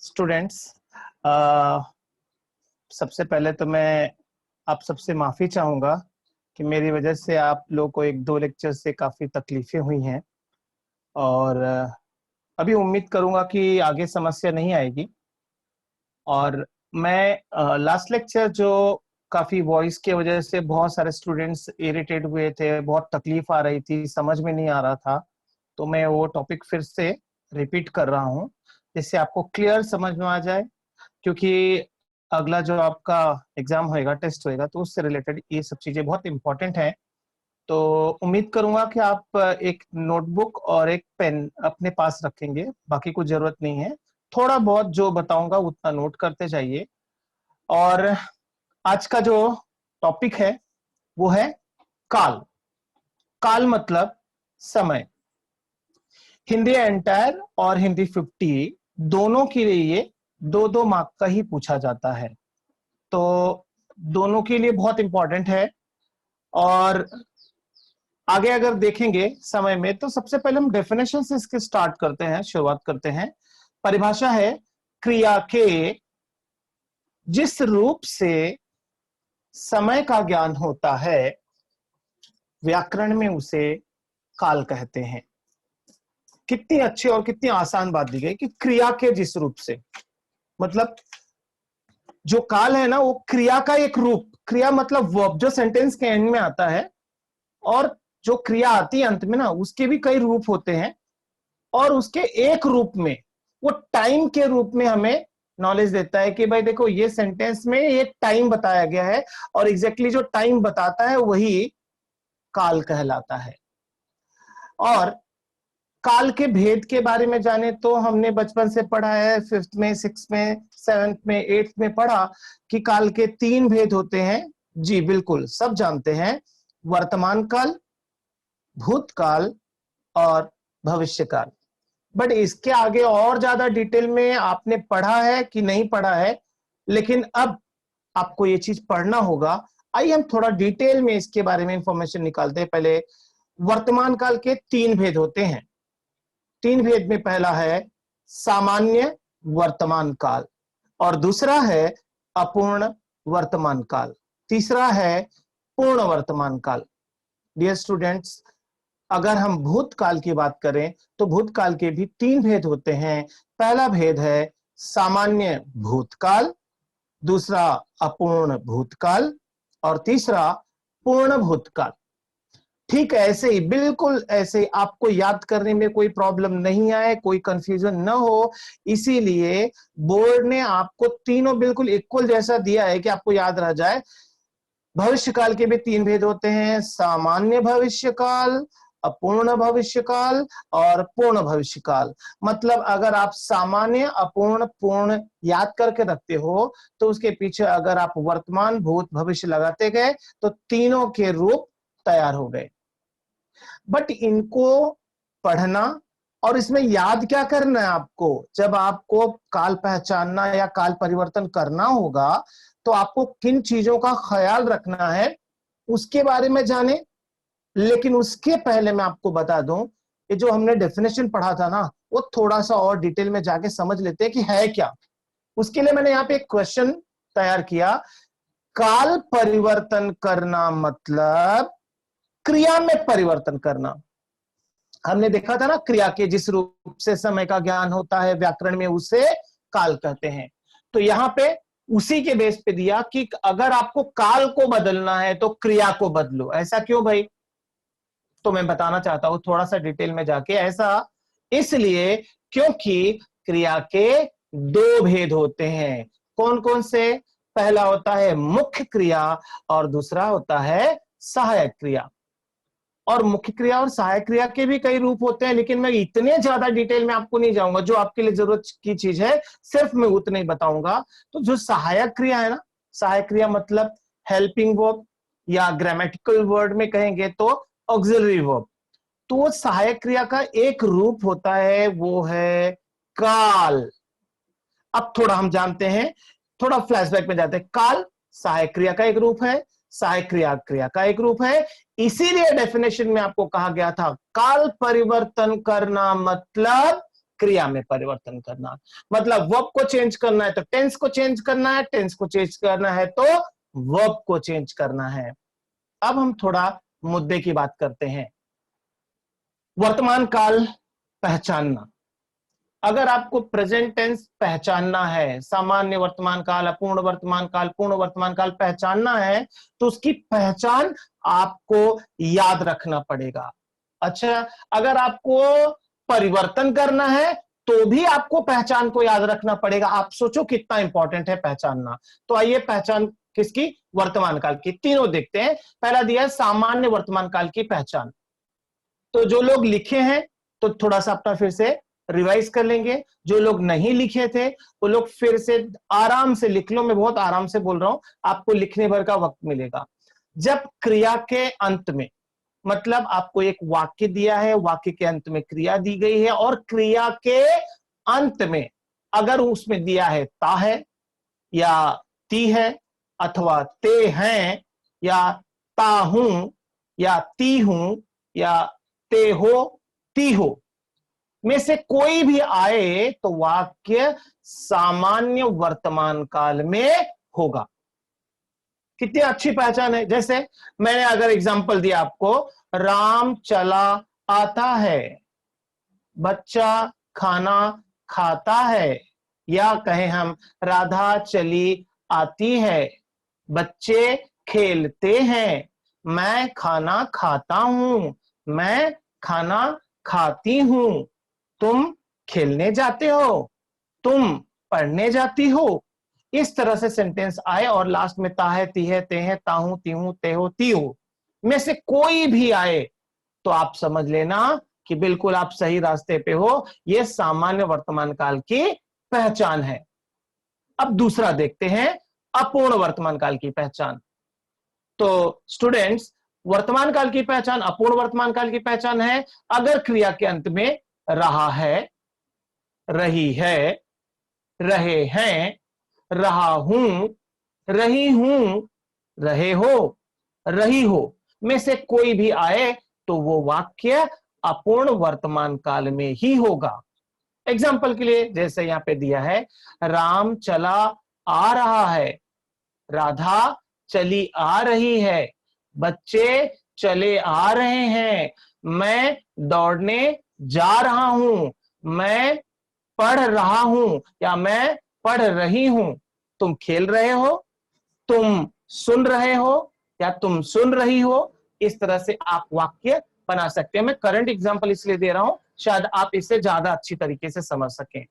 Students, सबसे पहले तो मैं आप सबसे माफी चाहूंगा कि मेरी वजह से आप लोग को एक दो लेक्चर से काफी तकलीफें हुई हैं और अभी उम्मीद करूंगा कि आगे समस्या नहीं आएगी। और मैं लास्ट लेक्चर जो काफी वॉइस की वजह से बहुत सारे स्टूडेंट्स इरिटेट हुए थे, बहुत तकलीफ आ रही थी, समझ में नहीं आ रहा था, तो मैं वो टॉपिक फिर से रिपीट कर रहा हूँ जिससे आपको क्लियर समझ में आ जाए, क्योंकि अगला जो आपका एग्जाम होएगा, टेस्ट होएगा, तो उससे रिलेटेड ये सब चीजें बहुत इंपॉर्टेंट हैं। तो उम्मीद करूंगा कि आप एक नोटबुक और एक पेन अपने पास रखेंगे, बाकी कुछ जरूरत नहीं है। थोड़ा बहुत जो बताऊंगा उतना नोट करते जाइए। और आज का जो टॉपिक है वो है काल। काल मतलब समय। हिंदी एंटायर और हिंदी 50 दोनों के लिए दो दो मार्क का ही पूछा जाता है, तो दोनों के लिए बहुत इंपॉर्टेंट है। और आगे अगर देखेंगे समय में, तो सबसे पहले हम डेफिनेशन से इसके स्टार्ट करते हैं, शुरुआत करते हैं। परिभाषा है क्रिया के जिस रूप से समय का ज्ञान होता है, व्याकरण में उसे काल कहते हैं। कितनी अच्छी और कितनी आसान बात दी गई कि क्रिया के जिस रूप से, मतलब जो काल है ना, वो क्रिया का एक रूप। क्रिया मतलब वर्ब जो सेंटेंस के एंड में आता है, और जो क्रिया आती है अंत में ना, उसके भी कई रूप होते हैं। और उसके एक रूप में वो टाइम के रूप में हमें नॉलेज देता है कि भाई देखो, ये सेंटेंस में ये टाइम बताया गया है, और एग्जैक्टली जो टाइम बताता है वही काल कहलाता है। और काल के भेद के बारे में जाने तो हमने बचपन से पढ़ा है, 5th में, 6th में, 7th में, 8th में पढ़ा कि काल के 3 भेद होते हैं। जी बिल्कुल, सब जानते हैं। वर्तमान काल, भूतकाल और भविष्यकाल। बट इसके आगे और ज्यादा डिटेल में आपने पढ़ा है कि नहीं पढ़ा है, लेकिन अब आपको ये चीज पढ़ना होगा। आइए हम थोड़ा डिटेल में इसके बारे में इंफॉर्मेशन निकालते हैं। पहले वर्तमान काल के 3 भेद होते हैं। 3 भेद में पहला है सामान्य वर्तमान काल, और दूसरा है अपूर्ण वर्तमान काल, तीसरा है पूर्ण वर्तमान काल। डियर स्टूडेंट्स, अगर हम भूतकाल की बात करें तो भूतकाल के भी 3 भेद होते हैं। पहला भेद है सामान्य भूतकाल, दूसरा अपूर्ण भूतकाल, और तीसरा पूर्ण भूतकाल। ठीक ऐसे ही, बिल्कुल ऐसे ही, आपको याद करने में कोई प्रॉब्लम नहीं आए, कोई कंफ्यूजन ना हो, इसीलिए बोर्ड ने आपको तीनों बिल्कुल इक्वल जैसा दिया है कि आपको याद रह जाए। भविष्यकाल के भी 3 भेद होते हैं, सामान्य भविष्यकाल, अपूर्ण भविष्यकाल और पूर्ण भविष्यकाल। मतलब अगर आप सामान्य, अपूर्ण, पूर्ण याद करके रखते हो, तो उसके पीछे अगर आप वर्तमान, भूत, भविष्य लगाते गए तो तीनों के रूप तैयार हो गए। बट इनको पढ़ना और इसमें याद क्या करना है आपको, जब आपको काल पहचानना या काल परिवर्तन करना होगा, तो आपको किन चीजों का ख्याल रखना है उसके बारे में जाने। लेकिन उसके पहले मैं आपको बता दूं, ये जो हमने डेफिनेशन पढ़ा था ना, वो थोड़ा सा और डिटेल में जाके समझ लेते हैं कि है क्या। उसके लिए मैंने यहाँ पे एक क्वेश्चन तैयार किया। काल परिवर्तन करना मतलब क्रिया में परिवर्तन करना। हमने देखा था ना, क्रिया के जिस रूप से समय का ज्ञान होता है, व्याकरण में उसे काल कहते हैं। तो यहां पे उसी के बेस पे दिया कि अगर आपको काल को बदलना है तो क्रिया को बदलो। ऐसा क्यों भाई? तो मैं बताना चाहता हूं थोड़ा सा डिटेल में जाके। ऐसा इसलिए क्योंकि क्रिया के 2 भेद होते हैं। कौन कौन से? पहला होता है मुख्य क्रिया और दूसरा होता है सहायक क्रिया। और मुख्य क्रिया और सहायक क्रिया के भी कई रूप होते हैं, लेकिन मैं इतने ज्यादा डिटेल में आपको नहीं जाऊंगा। जो आपके लिए जरूरत की चीज है सिर्फ मैं उतने ही बताऊंगा। तो जो सहायक क्रिया है ना, सहायक क्रिया मतलब हेल्पिंग वर्ब, या ग्रामेटिकल वर्ड में कहेंगे तो ऑक्सिलरी वर्ब। तो वो सहायक क्रिया का एक रूप होता है, वो है काल। अब थोड़ा हम जानते हैं, थोड़ा फ्लैशबैक में जाते हैं। काल सहायक क्रिया का एक रूप है, सहायक क्रिया क्रिया का एक रूप है। इसीलिए डेफिनेशन में आपको कहा गया था काल परिवर्तन करना मतलब क्रिया में परिवर्तन करना। मतलब वर्ब को चेंज करना है तो टेंस को चेंज करना है, टेंस को चेंज करना है तो वर्ब को चेंज करना है। अब हम थोड़ा मुद्दे की बात करते हैं। वर्तमान काल पहचानना। अगर आपको प्रेजेंट टेंस पहचानना है, सामान्य वर्तमान काल, अपूर्ण वर्तमान काल, पूर्ण वर्तमान काल पहचानना है, तो उसकी पहचान आपको याद रखना पड़ेगा। अच्छा, अगर आपको परिवर्तन करना है तो भी आपको पहचान को याद रखना पड़ेगा। आप सोचो कितना इंपॉर्टेंट है पहचानना। तो आइए पहचान किसकी? वर्तमान काल की। तीनों देखते हैं। पहला दिया है सामान्य वर्तमान काल की पहचान। तो जो लोग लिखे हैं तो थोड़ा सा अपना फिर से रिवाइज कर लेंगे। जो लोग नहीं लिखे थे वो लोग फिर से आराम से लिख लो। मैं बहुत आराम से बोल रहा हूं, आपको लिखने भर का वक्त मिलेगा। जब क्रिया के अंत में, मतलब आपको एक वाक्य दिया है, वाक्य के अंत में क्रिया दी गई है और क्रिया के अंत में अगर उसमें दिया है ता है या ती है अथवा ते हैं या ता हूं या ती हूं या ते हो ती हो में से कोई भी आए तो वाक्य सामान्य वर्तमान काल में होगा। कितनी अच्छी पहचान है। जैसे मैंने अगर एग्जांपल दिया आपको, राम चला आता है, बच्चा खाना खाता है, या कहें हम राधा चली आती है, बच्चे खेलते हैं, मैं खाना खाता हूं, मैं खाना खाती हूं, तुम खेलने जाते हो, तुम पढ़ने जाती हो। इस तरह से सेंटेंस आए और लास्ट में ता है, ती है, ते है, ता हूं, ती हूं, ते हो, ती हो में से कोई भी आए तो आप समझ लेना कि बिल्कुल आप सही रास्ते पे हो। यह सामान्य वर्तमान काल की पहचान है। अब दूसरा देखते हैं, अपूर्ण वर्तमान काल की पहचान। तो स्टूडेंट्स, वर्तमान काल की पहचान, अपूर्ण वर्तमान काल की पहचान है अगर क्रिया के अंत में रहा है, रही है, रहे हैं, रहा हूं, रही हूं, रहे हो, रही हो में से कोई भी आए तो वो वाक्य अपूर्ण वर्तमान काल में ही होगा। एग्जाम्पल के लिए जैसे यहां पे दिया है, राम चला आ रहा है, राधा चली आ रही है, बच्चे चले आ रहे हैं, मैं दौड़ने जा रहा हूं, मैं पढ़ रहा हूं या मैं पढ़ रही हूं। तुम खेल रहे हो, तुम सुन रहे हो या तुम सुन रही हो। इस तरह से आप वाक्य बना सकते हैं। मैं करंट एग्जांपल इसलिए दे रहा हूं, शायद आप इसे ज्यादा अच्छी तरीके से समझ सकें।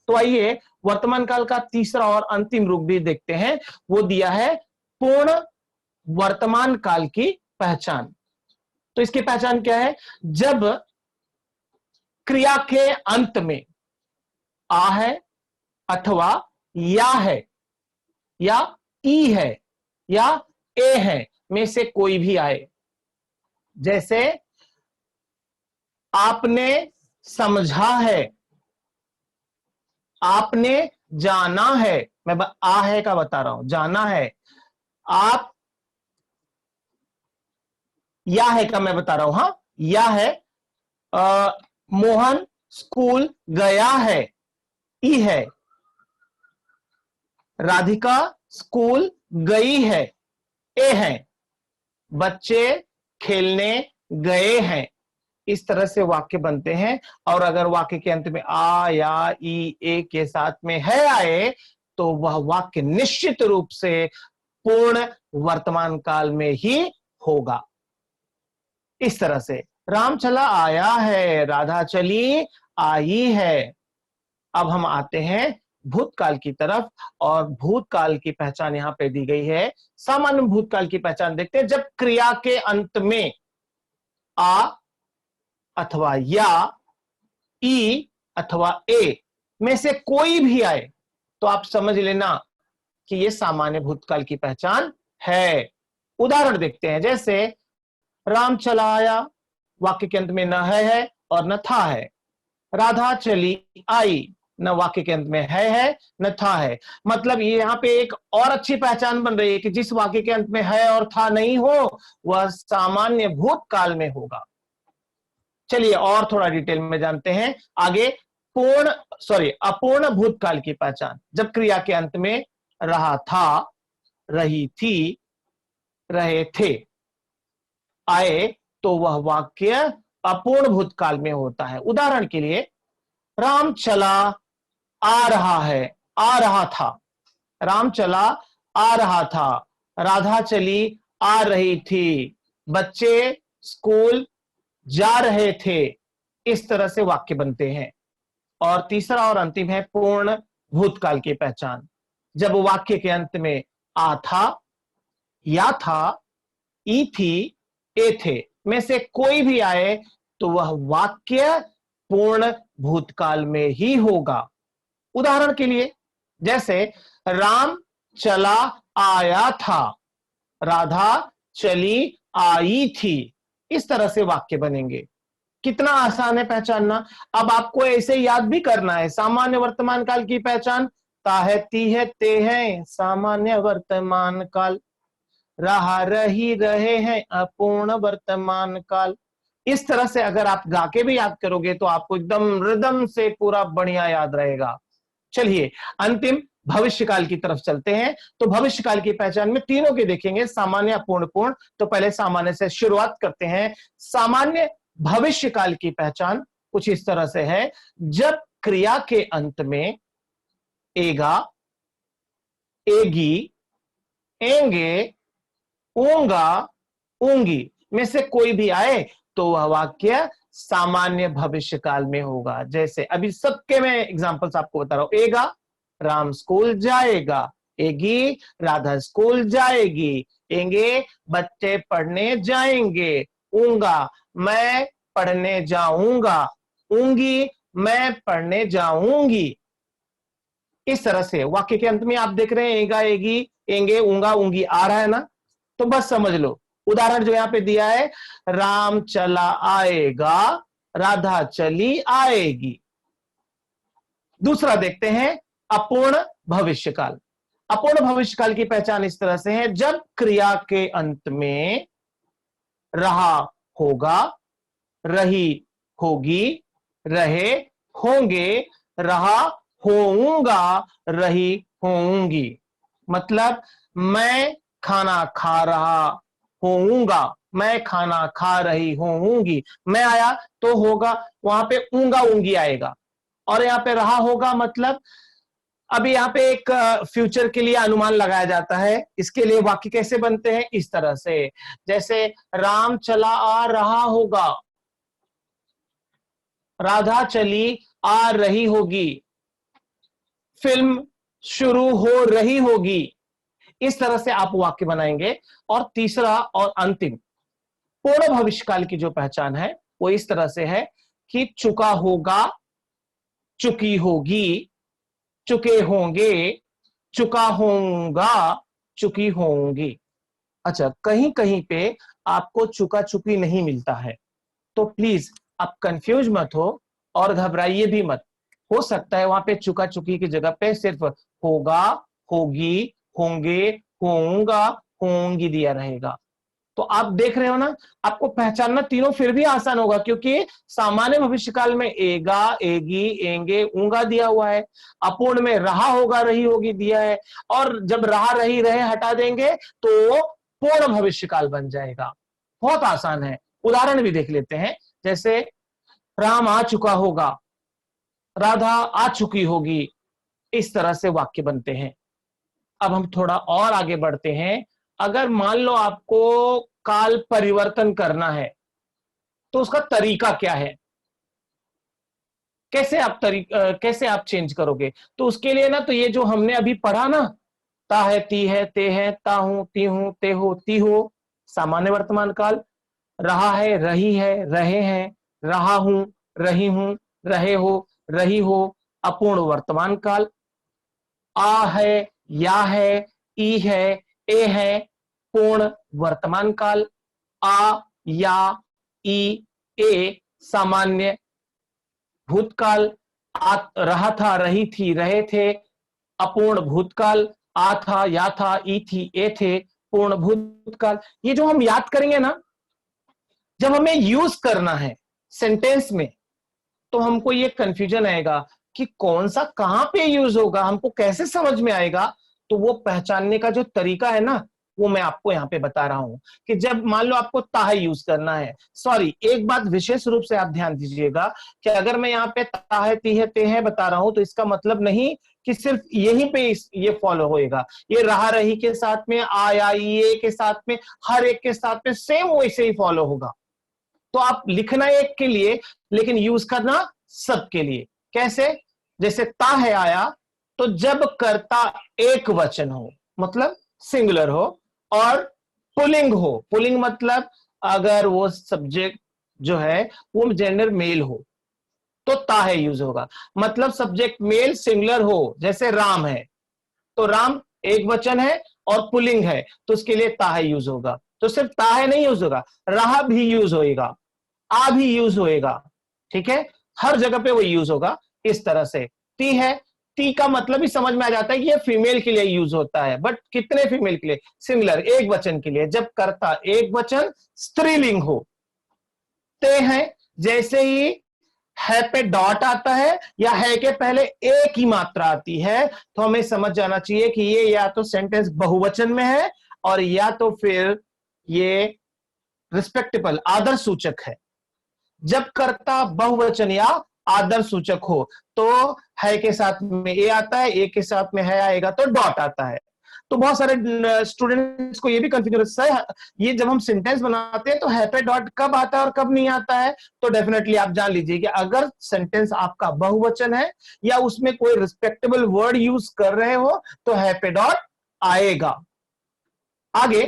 तो आइए वर्तमान काल का तीसरा और अंतिम रूप भी देखते हैं। वो दिया है पूर्ण वर्तमान काल की पहचान। तो इसकी पहचान क्या है? जब क्रिया के अंत में आ है अथवा या है या ई है या ए है में से कोई भी आए। जैसे आपने समझा है, आपने जाना है। मैं आ है का बता रहा हूं, जाना है। आप या है का मैं बता रहा हूं। हां, या है। मोहन स्कूल गया है, ई है। राधिका स्कूल गई है, ए है। बच्चे खेलने गए हैं। इस तरह से वाक्य बनते हैं। और अगर वाक्य के अंत में आ या ई ए के साथ में है आए तो वह वाक्य निश्चित रूप से पूर्ण वर्तमान काल में ही होगा। इस तरह से राम चला आया है, राधा चली आई है। अब हम आते हैं भूतकाल की तरफ और भूतकाल की पहचान यहां पे दी गई है। सामान्य भूतकाल की पहचान देखते हैं। जब क्रिया के अंत में आ अथवा या ई अथवा ए में से कोई भी आए तो आप समझ लेना कि यह सामान्य भूतकाल की पहचान है। उदाहरण देखते हैं। जैसे राम चला आया, वाक्य के अंत में न है और न था है। राधा चली आई, न वाक्य के अंत में है न था है। मतलब ये यहां पे एक और अच्छी पहचान बन रही है कि जिस वाक्य के अंत में है और था नहीं हो वह सामान्य भूतकाल में होगा। चलिए और थोड़ा डिटेल में जानते हैं। आगे अपूर्ण भूतकाल की पहचान, जब क्रिया के अंत में रहा था, रही थी, रहे थे आए, तो वह वाक्य अपूर्ण भूतकाल में होता है। उदाहरण के लिए, राम चला आ रहा है, आ रहा था। राम चला आ रहा था, राधा चली आ रही थी, बच्चे स्कूल जा रहे थे। इस तरह से वाक्य बनते हैं। और तीसरा और अंतिम है पूर्ण भूतकाल की पहचान, जब वाक्य के अंत में आ था, या था, ई थी, ए थे में से कोई भी आए तो वह वाक्य पूर्ण भूतकाल में ही होगा। उदाहरण के लिए, जैसे राम चला आया था, राधा चली आई थी। इस तरह से वाक्य बनेंगे। कितना आसान है पहचानना। अब आपको ऐसे याद भी करना है। सामान्य वर्तमान काल की पहचान, ता है, ती है, ते है सामान्य वर्तमान काल, रहा, रही, रहे हैं अपूर्ण वर्तमान काल। इस तरह से अगर आप गा के भी याद करोगे तो आपको एकदम रिदम से पूरा बढ़िया याद रहेगा। चलिए अंतिम भविष्यकाल की तरफ चलते हैं। तो भविष्यकाल की पहचान में तीनों के देखेंगे, सामान्य, अपूर्ण, पूर्ण। तो पहले सामान्य से शुरुआत करते हैं। सामान्य भविष्यकाल की पहचान कुछ इस तरह से है, जब क्रिया के अंत में एगा, एगी, एंगे, ऊंगा, ऊंगी में से कोई भी आए तो वह वाक्य सामान्य भविष्यकाल में होगा। जैसे अभी सबके मैं एग्जांपल्स आपको बता रहा हूं। एगा, राम स्कूल जाएगा। एगी, राधा स्कूल जाएगी। एंगे, बच्चे पढ़ने जाएंगे। ऊंगा, मैं पढ़ने जाऊंगा। ऊंगी, मैं पढ़ने जाऊंगी। इस तरह से वाक्य के अंत में आप देख रहे हैं एगा, एगी, एंगे, ऊंगा, ऊंगी आ रहा है ना। तो बस समझ लो। उदाहरण जो यहां पे दिया है, राम चला आएगा, राधा चली आएगी। दूसरा देखते हैं अपूर्ण भविष्यकाल। अपूर्ण भविष्यकाल की पहचान इस तरह से है, जब क्रिया के अंत में रहा होगा, रही होगी, रहे होंगे, रहा होऊंगा, रही होऊंगी। मतलब मैं खाना खा रहा होऊंगा, मैं खाना खा रही होऊंगी। मैं आया तो होगा, वहां पे ऊंगा, ऊंगी आएगा। और यहां पे रहा होगा मतलब अभी यहां पे एक फ्यूचर के लिए अनुमान लगाया जाता है। इसके लिए वाक्य कैसे बनते हैं, इस तरह से। जैसे राम चला आ रहा होगा, राधा चली आ रही होगी, फिल्म शुरू हो रही होगी। इस तरह से आप वाक्य बनाएंगे। और तीसरा और अंतिम पूर्ण भविष्यकाल की जो पहचान है वो इस तरह से है कि चुका होगा, चुकी होगी, चुके होंगे, चुका होऊंगा, चुकी होंगी। अच्छा, कहीं कहीं पे आपको चुका चुकी नहीं मिलता है, तो प्लीज आप कंफ्यूज मत हो और घबराइए भी मत। हो सकता है वहां पे चुका चुकी की जगह पे सिर्फ होगा, होगी, होंगे, होऊंगा, होंगी दिया रहेगा। तो आप देख रहे हो ना, आपको पहचानना तीनों फिर भी आसान होगा, क्योंकि सामान्य भविष्यकाल में एगा, एगी, एंगे, ऊंगा दिया हुआ है। अपूर्ण में रहा होगा, रही होगी दिया है। और जब रहा, रही, रहे हटा देंगे तो पूर्ण भविष्यकाल बन जाएगा। बहुत आसान है। उदाहरण भी देख लेते हैं। जैसे राम आ चुका होगा, राधा आ चुकी होगी। इस तरह से वाक्य बनते हैं। अब हम थोड़ा और आगे बढ़ते हैं। अगर मान लो आपको काल परिवर्तन करना है तो उसका तरीका क्या है, कैसे आप चेंज करोगे। तो उसके लिए ना, तो ये जो हमने अभी पढ़ा ना, ता है, ती है, ते है, ता हूं, ती हूं, ते हो, ती हो, सामान्य वर्तमान काल। रहा है, रही है, रहे हैं, रहा हूं, रही हूं, रहे हो, रही हो, अपूर्ण वर्तमान काल। आ है, या है, ई है, ए है, पूर्ण वर्तमान काल। आ, या, ई, ए, सामान्य भूतकाल। आ रहा था, रही थी, रहे थे, अपूर्ण भूतकाल। आ था, या था, ई थी, ए थे, पूर्ण भूतकाल। ये जो हम याद करेंगे ना, जब हमें यूज करना है सेंटेंस में, तो हमको ये कंफ्यूजन आएगा कि कौन सा कहां पे यूज होगा, हमको कैसे समझ में आएगा। तो वो पहचानने का जो तरीका है ना, वो मैं आपको यहाँ पे बता रहा हूं कि जब मान लो आपको ताह यूज करना है, सॉरी एक बात विशेष रूप से आप ध्यान दीजिएगा कि अगर मैं यहाँ पे ताह तीह तेह बता रहा हूं तो इसका मतलब नहीं कि सिर्फ यहीं पे ये फॉलो होएगा। ये रहा रही के साथ में, आया ये के साथ में, हर एक के साथ में सेम वैसे ही फॉलो होगा। तो आप लिखना एक के लिए लेकिन यूज करना सबके लिए। कैसे? जैसे ता है आया, तो जब कर्ता एक वचन हो मतलब सिंगुलर हो और पुलिंग हो, पुलिंग मतलब अगर वो सब्जेक्ट जो है वो जेंडर मेल हो तो ता है यूज होगा। मतलब सब्जेक्ट मेल सिंगुलर हो, जैसे राम है तो राम एक वचन है और पुलिंग है तो उसके लिए ता है यूज होगा। तो सिर्फ ता है नहीं यूज होगा, रहा भी यूज होएगा, आ भी यूज होएगा, ठीक है, हर जगह पे वो यूज होगा। इस तरह से ती है, ती का मतलब ही समझ में आ जाता है कि ये फीमेल के लिए यूज होता है, बट कितने फीमेल के लिए? सिंगुलर एक वचन के लिए, जब कर्ता एक वचन स्त्रीलिंग हो। ते हैं, जैसे ही है पे डॉट आता है या है के पहले एक ही मात्रा आती है तो हमें समझ जाना चाहिए कि ये या तो सेंटेंस बहुवचन में है और या तो फिर ये रिस्पेक्टेबल आदर सूचक है। जब कर्ता बहुवचन या आदर सूचक हो तो है के साथ में ए आता है, ए के साथ में है आएगा तो डॉट आता है। तो बहुत सारे स्टूडेंट्स को ये भी कंफ्यूजन है, ये जब हम सेंटेंस बनाते हैं तो है पे डॉट कब आता है और कब नहीं आता है। तो डेफिनेटली आप जान लीजिए कि अगर सेंटेंस आपका बहुवचन है या उसमें कोई रिस्पेक्टेबल वर्ड यूज कर रहे हो तो है पे डॉट आएगा। आगे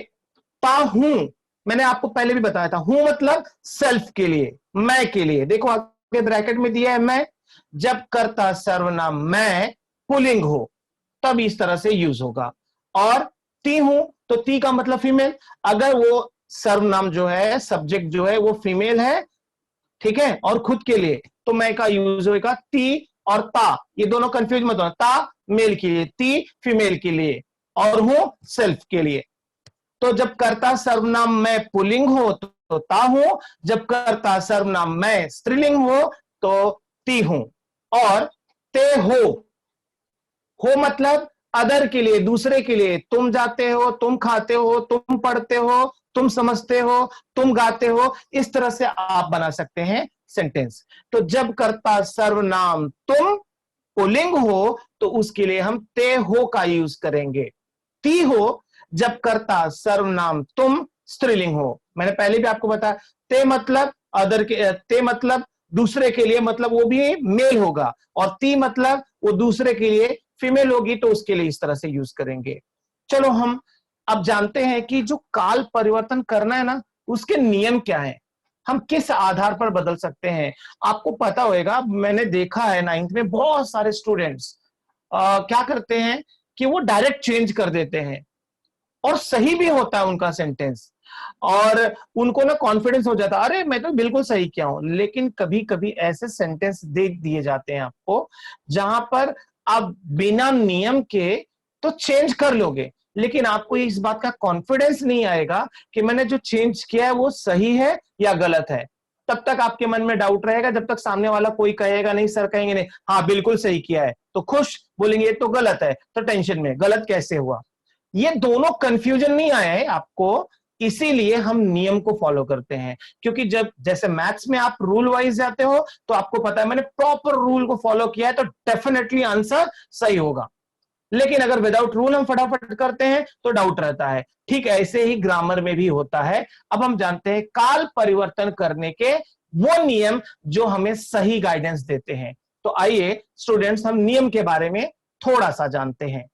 ता हूं, मैंने आपको पहले भी बताया था, हूं मतलब सेल्फ के लिए, मैं के लिए। देखो आगे ब्रैकेट में दिया है मैं, जब कर्ता सर्वनाम मैं पुलिंग हो तब इस तरह से यूज होगा। और ती हूं तो ती का मतलब फीमेल, अगर वो सर्वनाम जो है सब्जेक्ट जो है वो फीमेल है, ठीक है, और खुद के लिए तो मैं का यूज होगा। ती और ता ये दोनों कंफ्यूज मत होना, ता मेल के लिए, ती फीमेल के लिए और हूं सेल्फ के लिए। तो जब कर्ता सर्वनाम मैं पुल्लिंग हो तो ता हूं, जब कर्ता सर्वनाम मैं स्त्रीलिंग हो तो ती हूं। और ते हो मतलब अदर के लिए, दूसरे के लिए, तुम जाते हो, तुम खाते हो, तुम पढ़ते हो, तुम समझते हो, तुम गाते हो, इस तरह से आप बना सकते हैं सेंटेंस। तो जब कर्ता सर्वनाम तुम पुल्लिंग हो तो उसके लिए हम ते हो का यूज करेंगे। ती हो जब कर्ता सर्वनाम तुम स्त्रीलिंग हो। मैंने पहले भी आपको बताया, ते मतलब अदर के, ते मतलब दूसरे के लिए, मतलब वो भी मेल होगा, और ती मतलब वो दूसरे के लिए फीमेल होगी तो उसके लिए इस तरह से यूज करेंगे। चलो हम अब जानते हैं कि जो काल परिवर्तन करना है ना उसके नियम क्या है, हम किस आधार पर बदल सकते हैं। आपको पता होगा, मैंने देखा है 9th में बहुत सारे स्टूडेंट्स क्या करते हैं कि वो डायरेक्ट चेंज कर देते हैं और सही भी होता है उनका सेंटेंस, और उनको ना कॉन्फिडेंस हो जाता है, अरे मैं तो बिल्कुल सही किया हूं। लेकिन कभी कभी ऐसे सेंटेंस दे दिए जाते हैं आपको जहां पर आप बिना नियम के तो चेंज कर लोगे, लेकिन आपको इस बात का कॉन्फिडेंस नहीं आएगा कि मैंने जो चेंज किया है वो सही है या गलत है। तब तक आपके मन में डाउट रहेगा जब तक सामने वाला कोई कहेगा नहीं, सर कहेंगे नहीं हाँ बिल्कुल सही किया है तो खुश, बोलेंगे ये तो गलत है तो टेंशन में, गलत कैसे हुआ। ये दोनों कंफ्यूजन नहीं आया है आपको, इसीलिए हम नियम को फॉलो करते हैं। क्योंकि जब जैसे मैथ्स में आप रूल वाइज जाते हो तो आपको पता है मैंने प्रॉपर रूल को फॉलो किया है तो डेफिनेटली आंसर सही होगा। लेकिन अगर विदाउट रूल हम फटाफट करते हैं तो डाउट रहता है। ठीक ऐसे ही ग्रामर में भी होता है। अब हम जानते हैं काल परिवर्तन करने के वो नियम जो हमें सही गाइडेंस देते हैं। तो आइए स्टूडेंट्स हम नियम के बारे में थोड़ा सा जानते हैं।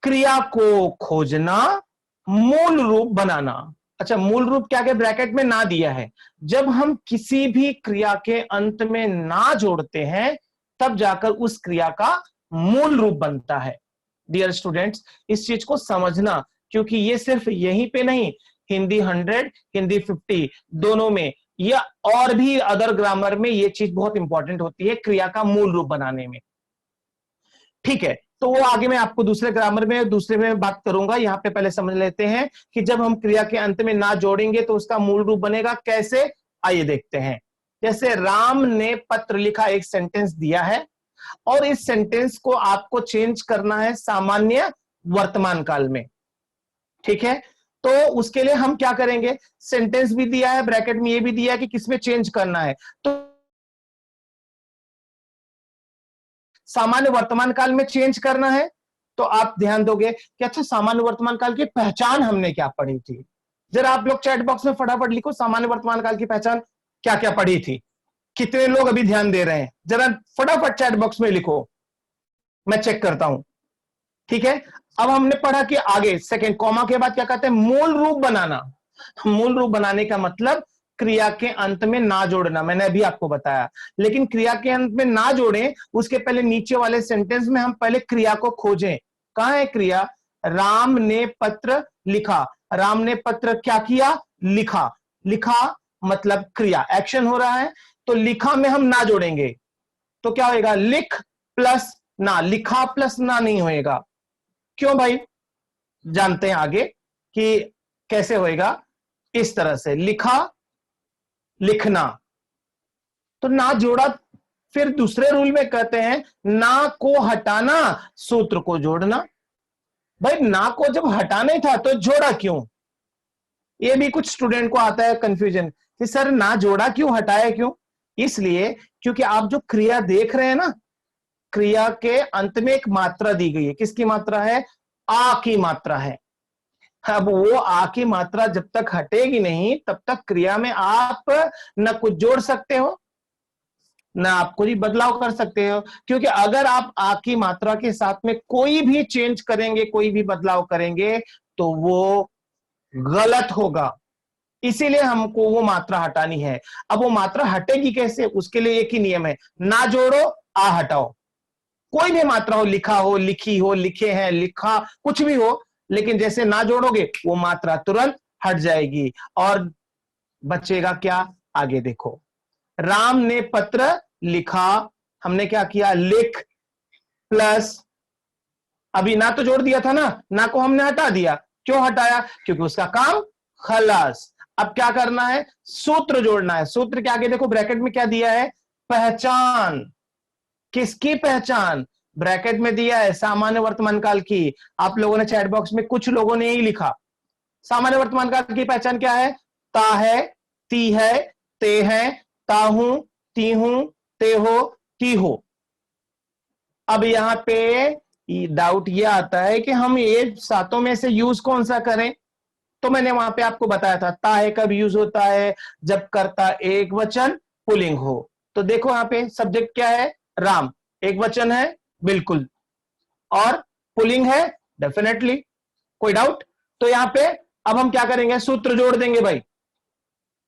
क्रिया को खोजना, मूल रूप बनाना। अच्छा, मूल रूप क्या के ब्रैकेट में ना दिया है, जब हम किसी भी क्रिया के अंत में ना जोड़ते हैं तब जाकर उस क्रिया का मूल रूप बनता है। डियर स्टूडेंट्स, इस चीज को समझना, क्योंकि ये सिर्फ यहीं पे नहीं, हिंदी 100, हिंदी 50 दोनों में या और भी अदर ग्रामर में ये चीज बहुत इंपॉर्टेंट होती है क्रिया का मूल रूप बनाने में। ठीक है, तो वो आगे मैं आपको दूसरे ग्रामर में दूसरे में बात करूंगा। यहां पे पहले समझ लेते हैं कि जब हम क्रिया के अंत में ना जोड़ेंगे तो उसका मूल रूप बनेगा कैसे, आइए देखते हैं। जैसे राम ने पत्र लिखा, एक सेंटेंस दिया है और इस सेंटेंस को आपको चेंज करना है सामान्य वर्तमान काल में, ठीक है। तो उसके लिए हम क्या करेंगे, सेंटेंस भी दिया है, ब्रैकेट में ये भी दिया है कि किसमें चेंज करना है, तो सामान्य वर्तमान काल में चेंज करना है। तो आप ध्यान दोगे कि अच्छा सामान्य वर्तमान काल की पहचान हमने क्या पढ़ी थी। जरा आप लोग चैट बॉक्स में फटाफट लिखो सामान्य वर्तमान काल की पहचान क्या क्या पढ़ी थी। कितने लोग अभी ध्यान दे रहे हैं, जरा फटाफट चैट बॉक्स में लिखो, मैं चेक करता हूं, ठीक है। अब हमने पढ़ा कि आगे सेकंड कॉमा के बाद क्या कहते हैं, मूल रूप बनाना। मूल रूप बनाने का मतलब क्रिया के अंत में ना जोड़ना, मैंने अभी आपको बताया। लेकिन क्रिया के अंत में ना जोड़ें उसके पहले नीचे वाले सेंटेंस में हम पहले क्रिया को खोजें। कहां है क्रिया, राम ने पत्र लिखा, राम ने पत्र क्या किया, लिखा। लिखा मतलब क्रिया, एक्शन हो रहा है, तो लिखा में हम ना जोड़ेंगे तो क्या होगा, लिख प्लस ना, लिखा प्लस ना नहीं होएगा। क्यों भाई, जानते हैं आगे कि कैसे होएगा। इस तरह से लिखा लिखना, तो ना जोड़ा, फिर दूसरे रूल में कहते हैं ना को हटाना सूत्र को जोड़ना। भाई ना को जब हटाना ही था तो जोड़ा क्यों, ये भी कुछ स्टूडेंट को आता है कंफ्यूजन कि सर ना जोड़ा क्यों, हटाया क्यों। इसलिए क्योंकि आप जो क्रिया देख रहे हैं ना, क्रिया के अंत में एक मात्रा दी गई है, किसकी मात्रा है, आ की मात्रा है। अब वो आ की मात्रा जब तक हटेगी नहीं तब तक क्रिया में आप न कुछ जोड़ सकते हो ना आप कोई बदलाव कर सकते हो, क्योंकि अगर आप आ की मात्रा के साथ में कोई भी चेंज करेंगे, कोई भी बदलाव करेंगे तो वो गलत होगा। इसीलिए हमको वो मात्रा हटानी है। अब वो मात्रा हटेगी कैसे, उसके लिए एक ही नियम है, ना जोड़ो आ हटाओ। कोई भी मात्रा हो, लिखा हो, लिखी हो, लिखे हैं, लिखा, कुछ भी हो, लेकिन जैसे ना जोड़ोगे वो मात्रा तुरंत हट जाएगी और बचेगा क्या, आगे देखो। राम ने पत्र लिखा, हमने क्या किया, लिख प्लस, अभी ना तो जोड़ दिया था ना को हमने हटा दिया। क्यों हटाया, क्योंकि उसका काम खलास। अब क्या करना है, सूत्र जोड़ना है। सूत्र के आगे देखो ब्रैकेट में क्या दिया है, पहचान। किसकी पहचान, ब्रैकेट में दिया है सामान्य वर्तमान काल की। आप लोगों ने चैट बॉक्स में कुछ लोगों ने ही लिखा, सामान्य वर्तमान काल की पहचान क्या है, ता है, ती है, ते है, ताहू, ती हूं, ते हो, ती हो। अब यहां पे डाउट ये आता है कि हम ये सातों में से यूज कौन सा करें, तो मैंने वहां पे आपको बताया था ता है कब यूज होता है, जब कर्ता एक वचन पुल्लिंग हो। तो देखो यहां पे सब्जेक्ट क्या है, राम, एक वचन है बिल्कुल, और पुल्लिंग है डेफिनेटली, कोई डाउट। तो यहां पे अब हम क्या करेंगे, सूत्र जोड़ देंगे भाई।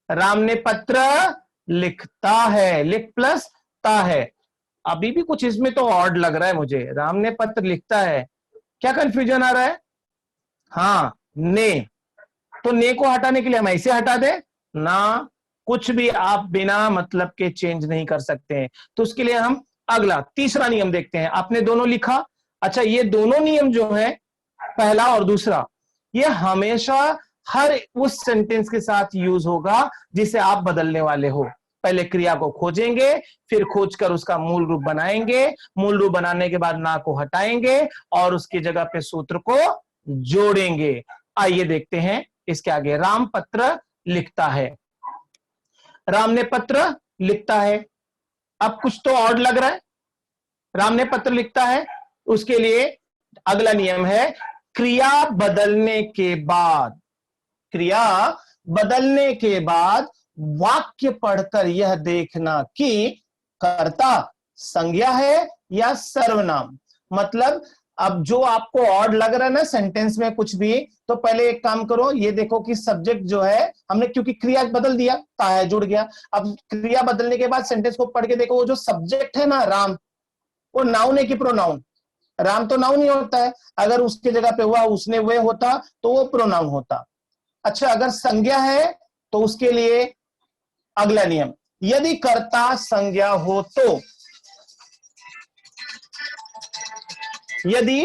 राम ने पत्र लिखता है, लिख प्लस ता है। अभी भी कुछ इसमें तो ऑड लग रहा है मुझे, राम ने पत्र लिखता है, क्या कंफ्यूजन आ रहा है, हाँ ने, तो ने को हटाने के लिए हम ऐसे हटा दें ना, कुछ भी आप बिना मतलब के चेंज नहीं कर सकते हैं। तो उसके लिए हम अगला तीसरा नियम देखते हैं। आपने दोनों लिखा, अच्छा ये दोनों नियम जो है, पहला और दूसरा, ये हमेशा हर उस सेंटेंस के साथ यूज होगा जिसे आप बदलने वाले हो। पहले क्रिया को खोजेंगे, फिर खोजकर उसका मूल रूप बनाएंगे, मूल रूप बनाने के बाद ना को हटाएंगे और उसकी जगह पे सूत्र को जोड़ेंगे। आइए देखते हैं इसके आगे, राम पत्र लिखता है, राम ने पत्र लिखता है। अब कुछ तो और लग रहा है, राम ने पत्र लिखता है, उसके लिए अगला नियम है, क्रिया बदलने के बाद, क्रिया बदलने के बाद वाक्य पढ़कर यह देखना कि कर्ता संज्ञा है या सर्वनाम। मतलब अब जो आपको ऑड लग रहा है ना सेंटेंस में कुछ भी, तो पहले एक काम करो, ये देखो कि सब्जेक्ट जो है हमने, क्योंकि क्रिया बदल दिया, ता है जुड़ गया। अब क्रिया बदलने के बाद सेंटेंस को पढ़ के देखो, वो जो सब्जेक्ट है ना राम, वो नाउन है कि प्रोनाउन, राम तो नाउन ही होता है, अगर उसके जगह पे हुआ उसने वे होता तो वो प्रोनाउन होता। अच्छा अगर संज्ञा है तो उसके लिए अगला नियम, यदि कर्ता संज्ञा हो तो, यदि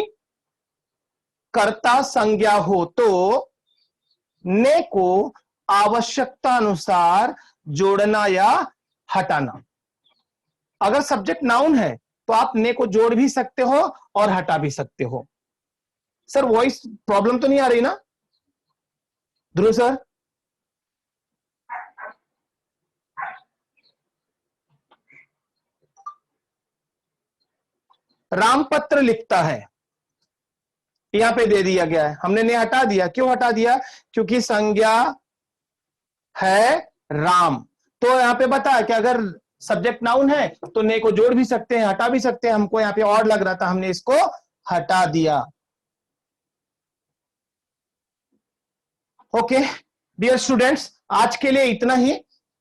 कर्ता संज्ञा हो तो ने को आवश्यकता अनुसार जोड़ना या हटाना। अगर सब्जेक्ट नाउन है तो आप ने को जोड़ भी सकते हो और हटा भी सकते हो। सर वॉइस प्रॉब्लम तो नहीं आ रही ना ध्रुव सर? रामपत्र लिखता है, यहां पे दे दिया गया है, हमने ने हटा दिया। क्यों हटा दिया? क्योंकि संज्ञा है राम। तो यहां पे बता कि अगर सब्जेक्ट नाउन है तो ने को जोड़ भी सकते हैं, हटा भी सकते हैं। हमको यहां पे और लग रहा था, हमने इसको हटा दिया। ओके डियर स्टूडेंट्स, आज के लिए इतना ही।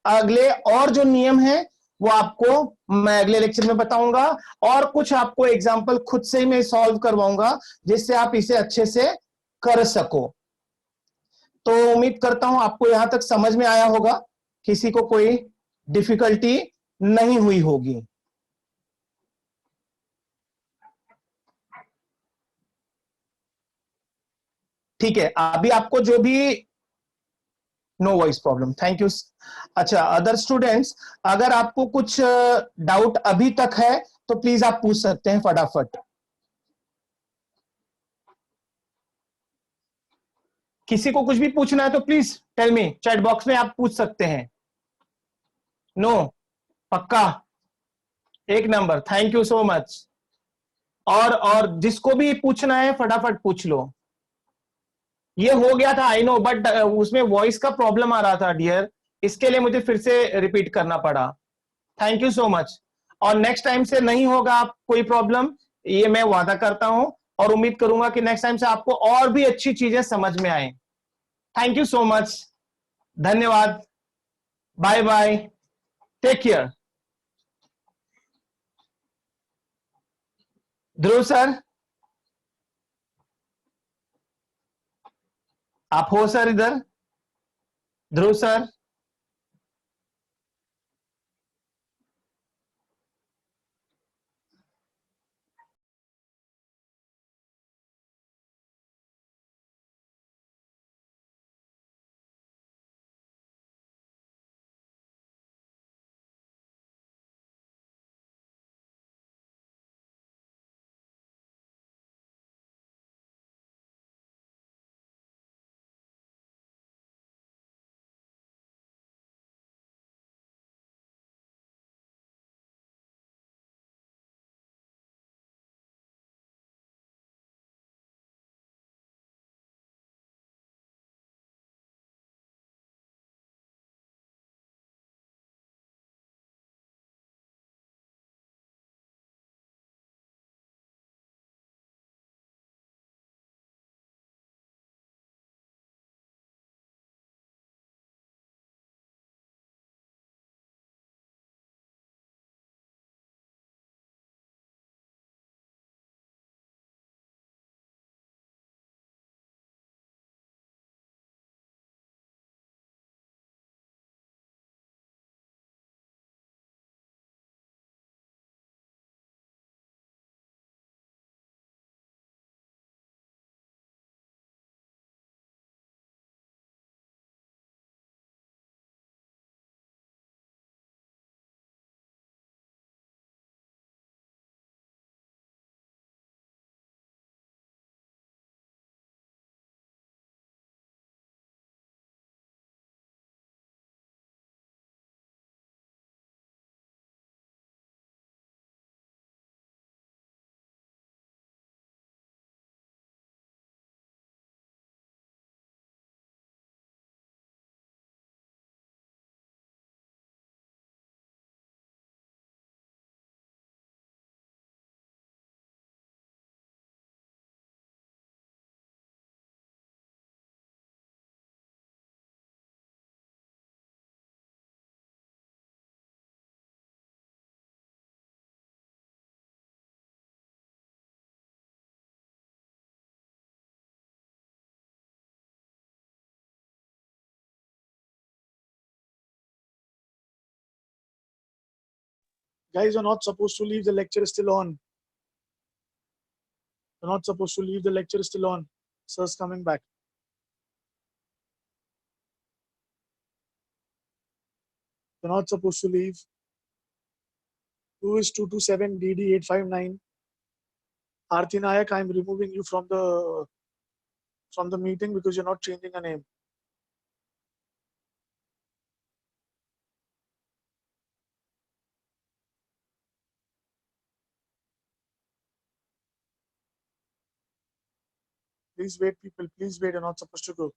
अगले और जो नियम है वो आपको मैं अगले लेक्चर में बताऊंगा, और कुछ आपको एग्जांपल खुद से ही मैं सॉल्व करवाऊंगा जिससे आप इसे अच्छे से कर सको। तो उम्मीद करता हूं आपको यहां तक समझ में आया होगा, किसी को कोई डिफिकल्टी नहीं हुई होगी। ठीक है, अभी आपको जो भी no voice problem, thank you. अच्छा अदर स्टूडेंट्स, अगर आपको कुछ डाउट अभी तक है तो प्लीज आप पूछ सकते हैं फटाफट। किसी को कुछ भी पूछना है तो please tell me, chat box में आप पूछ सकते हैं। नो? पक्का? एक number, thank you so much. और जिसको भी पूछना है फटाफट पूछ लो। ये हो गया था आई नो, बट उसमें वॉइस का प्रॉब्लम आ रहा था डियर, इसके लिए मुझे फिर से रिपीट करना पड़ा। Thank you so much. और नेक्स्ट टाइम से नहीं होगा आप कोई प्रॉब्लम, ये मैं वादा करता हूं, और उम्मीद करूंगा कि नेक्स्ट टाइम से आपको और भी अच्छी चीजें समझ में आए। थैंक यू सो मच, धन्यवाद, बाय बाय, टेक केयर। ध्रुव सर, आप हो सर इधर? ध्रुव sir? Guys, you're not supposed to leave, the lecture is still on. You're not supposed to leave, the lecture is still on. Sir's coming back. You're not supposed to leave. 2 is 227 DD 859. Aarti Nayak, I am removing you from the meeting because you're not changing a name. Please wait, people. Please wait. You're not supposed to go.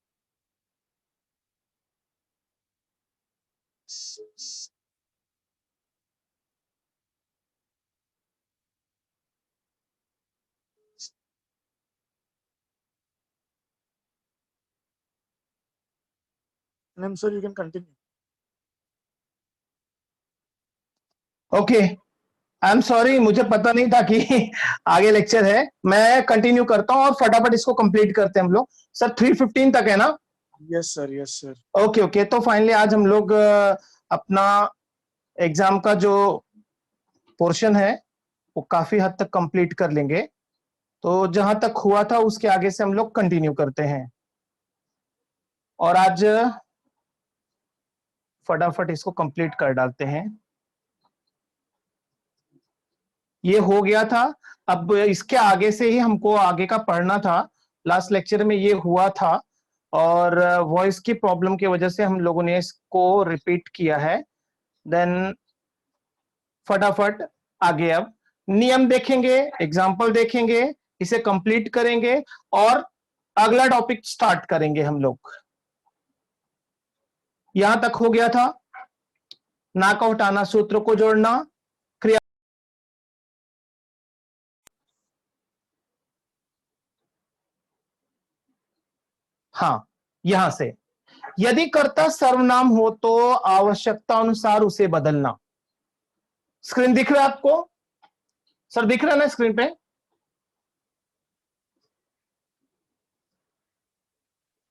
And I'm sure you can continue. Okay, I am sorry, मुझे पता नहीं था कि आगे lecture है। मैं continue करता हूँ और फटाफट इसको कंप्लीट करते हैं हम लोग। सर 3:15 तक है ना? Yes, sir. Yes, sir. Okay okay, तो फाइनली आज हम लोग अपना एग्जाम का जो पोर्शन है वो काफी हद तक कंप्लीट कर लेंगे। तो जहां तक हुआ था उसके आगे से हम लोग कंटिन्यू करते हैं और आज फटाफट इसको कंप्लीट कर डालते हैं। ये हो गया था, अब इसके आगे से ही हमको आगे का पढ़ना था। लास्ट लेक्चर में ये हुआ था और वॉइस की प्रॉब्लम की वजह से हम लोगों ने इसको रिपीट किया है। देन फटाफट आगे अब नियम देखेंगे, एग्जाम्पल देखेंगे, इसे कंप्लीट करेंगे और अगला टॉपिक स्टार्ट करेंगे हम लोग। यहां तक हो गया था, ना का हटाना, सूत्र को जोड़ना, क्रिया। हाँ, यहां से यदि कर्ता सर्वनाम हो तो आवश्यकता अनुसार उसे बदलना। स्क्रीन दिख रहा है आपको? सर दिख रहा है ना स्क्रीन पे?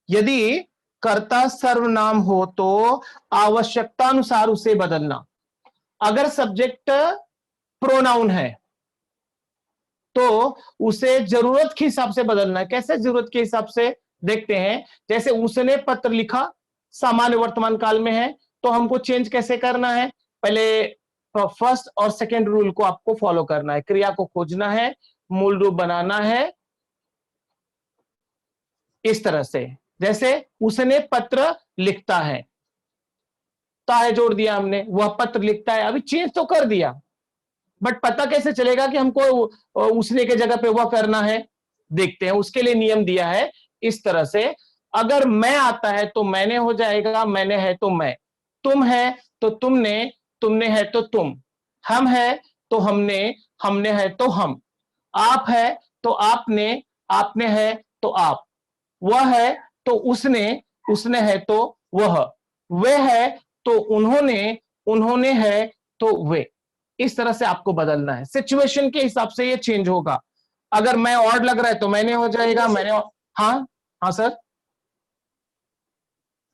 यदि कर्ता सर्वनाम हो तो आवश्यकता अनुसार उसे बदलना। अगर सब्जेक्ट प्रोनाउन है तो उसे जरूरत के हिसाब से बदलना है। कैसे जरूरत के हिसाब से? देखते हैं। जैसे उसने पत्र लिखा, सामान्य वर्तमान काल में है, तो हमको चेंज कैसे करना है? पहले फर्स्ट और सेकंड रूल को आपको फॉलो करना है। क्रिया को खोजना है, मूल रूप बनाना है इस तरह से। जैसे उसने पत्र लिखता है, ताहे जोड़ दिया हमने, वह पत्र लिखता है। अभी चेंज तो कर दिया, बट पता कैसे चलेगा कि हमको उसने के जगह पे वह करना है? देखते हैं। उसके लिए नियम दिया है इस तरह से। अगर मैं आता है तो मैंने हो जाएगा, मैंने है तो मैं। तुम है तो तुमने, तुमने है तो तुम। हम है तो हमने, हमने है तो हम। आप है तो आपने, आपने है तो आप। वह है तो उसने, उसने है तो वह। वे है तो उन्होंने, उन्होंने है तो वे। इस तरह से आपको बदलना है। सिचुएशन के हिसाब से ये चेंज होगा। अगर मैं ऑड लग रहा है तो मैंने हो जाएगा, मैंने। हाँ हाँ सर।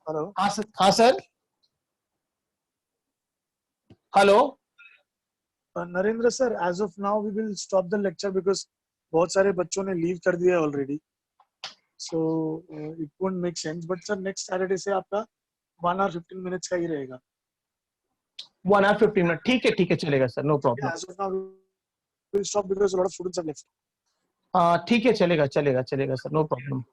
हेलो। हाँ सर, हाँ sir. Hello Narendra sir, as of now we will stop the lecture because बहुत सारे बच्चों ने लीव कर दिया already, so it won't make sense. But sir next Saturday से आपका 1 hour 15 minutes का ही रहेगा। 1 hour 15 मिनट, ठीक है ठीक है, चलेगा sir, no problem. As of now we will stop because a lot of students have left. हाँ ठीक है, चलेगा चलेगा चलेगा सर, नो प्रॉब्लम।